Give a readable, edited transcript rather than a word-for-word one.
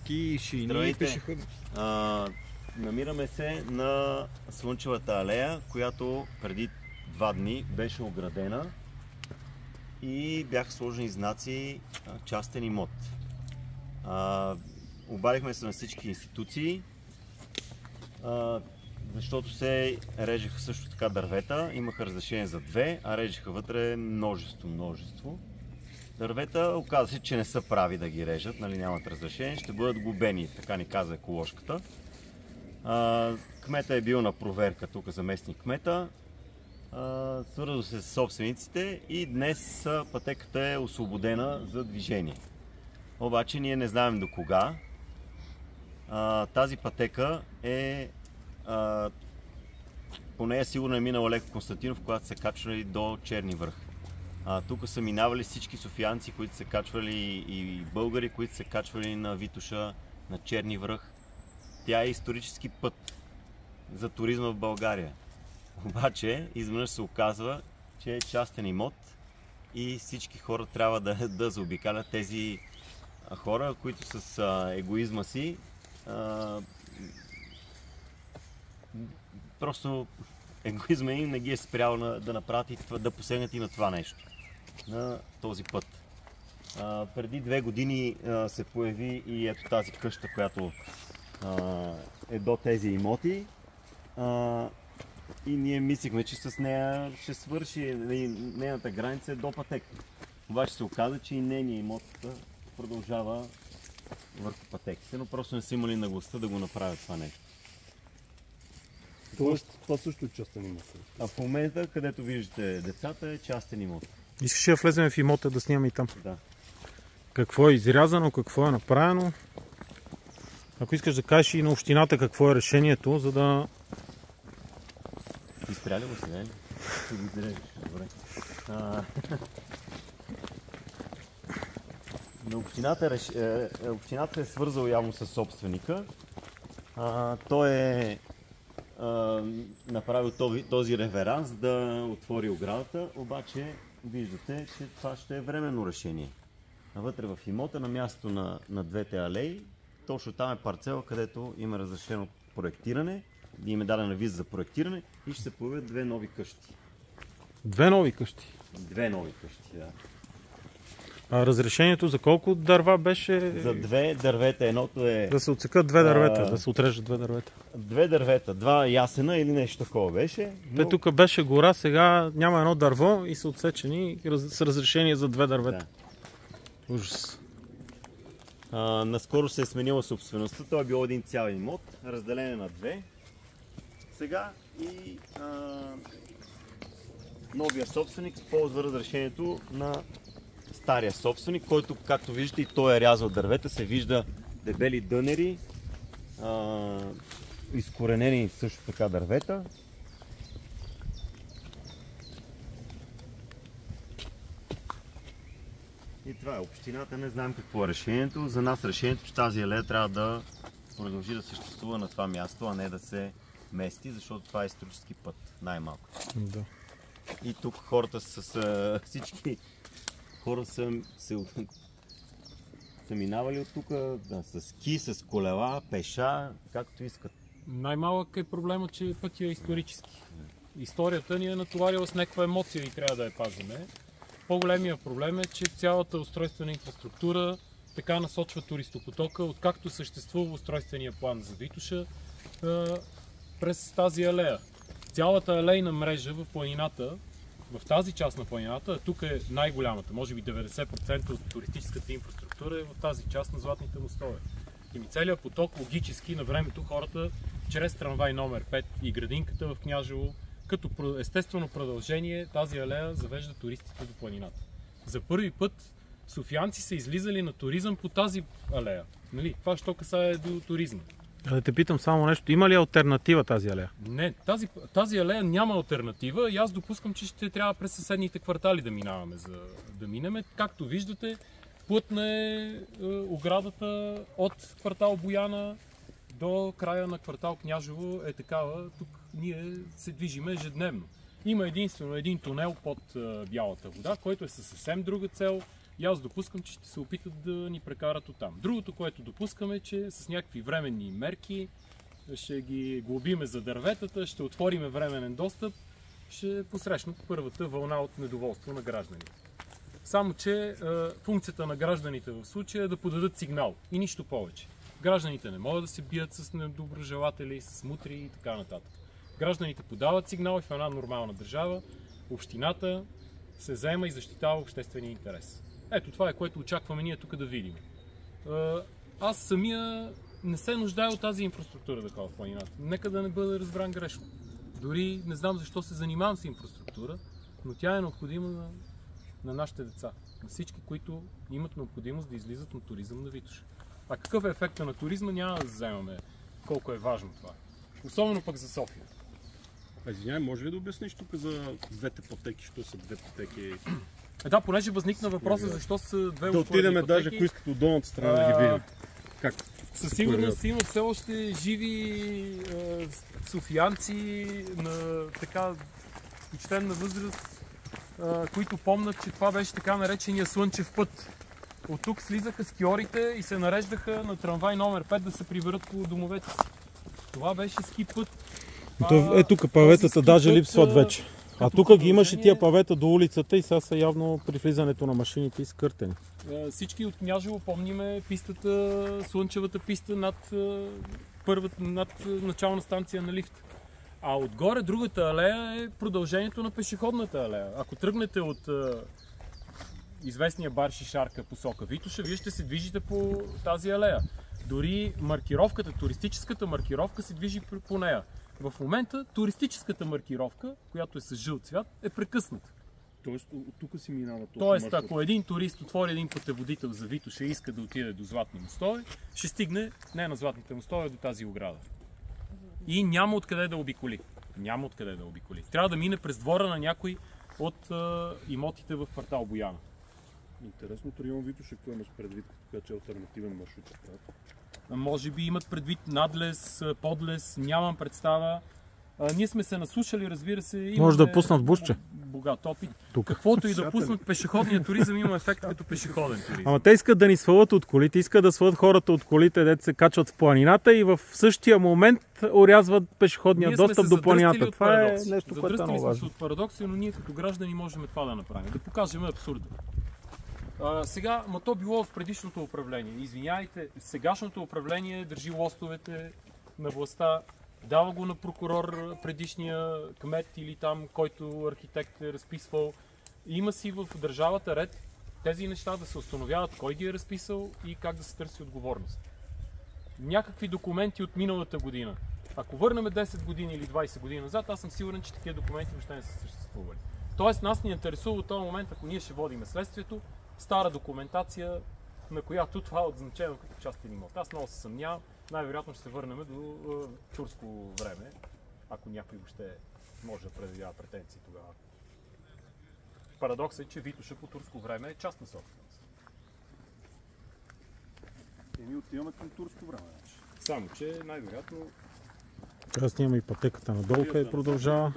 къщи, шини и пешеходи. Намираме се на Слънчевата алея, която преди 2 дни беше оградена и бяха сложени знаци частен имот. Обадихме се на всички институции, защото се режеха също така дървета. Имаха разрешение за 2, а режеха вътре множество. Дървета оказа се, че не са прави да ги режат, нали, нямат разрешение, ще бъдат губени, така ни каза еколожката. Кмета е бил на проверка, тук заместник кмета, свързал се с собствениците и днес пътеката е освободена за движение. Обаче ние не знаем до кога. Тази пътека е, по нея сигурно е минал Леко Константинов, когато се качвали до Черни връх. Тук са минавали всички софиянци, които са качвали и българи, които са качвали на Витоша, на Черни връх. Тя е исторически път за туризма в България. Обаче, изведнъж се оказва, че е частен имот и всички хора трябва да заобикалят тези хора, които с егоизма си просто егоизма им не ги е спрял да направят и да посегнат и на това нещо, на този път. Преди 2 години се появи и ето тази къща, която е до тези имоти, и ние мислихме, че с нея ще свърши, нейната граница е до пътека. Обаче се оказа, че и нейният имот продължава върху пътеките, но просто не са имали наглостта да го направят това нещо. Това също е частен имот. А в момента, където виждате децата, е частен имот. Искаш да влезем в имота да снимаме и там? Да. Какво е изрязано, какво е направено? Ако искаш да кажеш и на общината какво е решението, за да... Ти спря ли го сега? Добре. На общината е свързал явно с собственика. Той е направил този реверанс да отвори оградата, обаче виждате, че това ще е временно решение. Навътре в имота, на място на двете алеи, точно там е парцела, където има разрешено проектиране, им е дадена виза за проектиране и ще се появят 2 нови къщи. 2 нови къщи? 2 нови къщи, да. А разрешението за колко дърва беше? За 2 дървета. Едното е... Да се отсекат 2 дървета, да се отрежат 2 дървета. 2 дървета, 2 ясена или нещо такова беше. Но... Тук беше гора, сега няма едно дърво и са отсечени с разрешение за 2 дървета. Да. Ужас. Наскоро се е сменила собствеността, той е бил един цял имот, разделен на 2. Сега и новия собственик ползва разрешението на стария собственик, който, както виждате, и той е рязал дървета, се вижда дебели дънери, изкоренени също така дървета. И това е общината, не знаем какво е решението. За нас решението, че тази алея трябва да продължи да съществува на това място, а не да се мести, защото това е исторически път, най-малко. Да. И тук хората всички хора са минавали от тук с ски, с колела, пеша, както искат. Най-малък е проблема, че пътя е исторически. Историята ни е натоварила с някаква емоция и трябва да я пазиме. По-големия проблем е, че цялата устройствена инфраструктура така насочва туристопотока, откакто съществува устройствения план за Витоша през тази алея. Цялата алейна мрежа в планината, в тази част на планината, тук е най-голямата, може би 90% от туристическата инфраструктура е в тази част на Златните мостове. И целият поток логически на времето хората чрез трамвай номер 5 и градинката в Княжево, като естествено продължение, тази алея завежда туристите до планината. За първи път софиянци са излизали на туризъм по тази алея. Нали? Това що касае до туризма. Да те питам само нещо. Има ли алтернатива тази алея? Не, тази алея няма алтернатива и аз допускам, че ще трябва през съседните квартали да минаваме, за да минеме. Както виждате, плътна е оградата от квартал Бояна до края на квартал Княжево е такава. Тук ние се движиме ежедневно. Има единствено един тунел под бялата вода, който е със съвсем друга цел. И аз допускам, че ще се опитат да ни прекарат оттам. Другото, което допускаме, е, че с някакви временни мерки ще ги глобиме за дърветата, ще отвориме временен достъп, ще посрещнат първата вълна от недоволство на гражданите. Само че функцията на гражданите в случая е да подадат сигнал и нищо повече. Гражданите не могат да се бият с недоброжелатели, с мутри и така нататък. Гражданите подават сигнал и в една нормална държава общината се заема и защитава обществения интерес. Ето това е, което очакваме ние тук да видим. Аз самия не се нуждая от тази инфраструктура да ходя в планината. Нека да не бъде разбран грешно. Дори не знам защо се занимавам с инфраструктура, но тя е необходима на нашите деца. На всички, които имат необходимост да излизат на туризъм на Витоша. А какъв е ефектът на туризма, няма да вземаме колко е важно това. Особено пък за София. Извинявай, може ли да обясниш тук за двете пътеки, що са две пътеки? Да, понеже възникна въпроса защо са две да отворени отидем пътеки. даже, ако искате, от долната страна да ги видим. Как? Със сигурност има все още живи софиянци на така почтенна възраст, които помнят, че това беше така наречения Слънчев път. От тук слизаха скиорите и се нареждаха на трамвай номер 5 да се приберат по домовете си. Това беше ски път. Тук паветата даже липсват вече. А тук ги имаше тия павета до улицата и сега са явно при влизането на машините изкъртени. Всички от Княжево помниме пистата, слънчевата писта над начална станция на лифт. А отгоре другата алея е продължението на пешеходната алея. Ако тръгнете от известния бар Шишарка посока Витоша, вие ще се движите по тази алея. Дори маркировката, туристическата маркировка се движи по нея. В момента туристическата маркировка, която е с жълт цвят, е прекъсната. Тоест от тук си минава този Тоест, маршрут. ако един турист отвори един пътеводител за Витоша и иска да отиде до Златни мостове, ще стигне не на Златните мостове, а до тази ограда. И няма откъде да обиколи. Няма откъде да обиколи. Трябва да мине през двора на някой от имотите в квартал Бояна. Интересното район Витоша, какво имаш предвид, така че е алтернативен маршрут? Може би имат предвид надлез, подлез, нямам представа. Ние сме се наслушали, разбира се. Може да пуснат бусче. Богат опит. Тук. Каквото и да пуснат, пешеходният туризъм има ефект като пешеходен туризъм. Ама те искат да ни свалят от колите, искат да свалят хората от колите, дето се качват в планината и в същия момент орязват пешеходния достъп до планината. Това е нещо, което е много важно. От парадокси, но ние като граждани можем това да направим. Да покажем абсурда. Сега, то било в предишното управление. Извиняйте, сегашното управление държи лостовете на властта, дава го на прокурор предишния кмет или там, който архитект е разписвал. Има си в държавата ред тези неща да се установяват кой ги е разписал и как да се търси отговорност. Някакви документи от миналата година. Ако върнем 10 години или 20 години назад, аз съм сигурен, че такива документи въобще не са съществували. Тоест нас ни интересува от този момент, ако ние ще водим следствието, стара документация, на която това е отзначено като частен имот. Аз много се съмнявам, най-вероятно ще се върнем до турско време, ако някой въобще може да предявява претенции тогава. Парадоксът е, че Витоша по турско време е частна собственост. Ние отиваме към турско време. Само, че най-вероятно... Трябва да снимаме и пътеката надолу, къде продължава.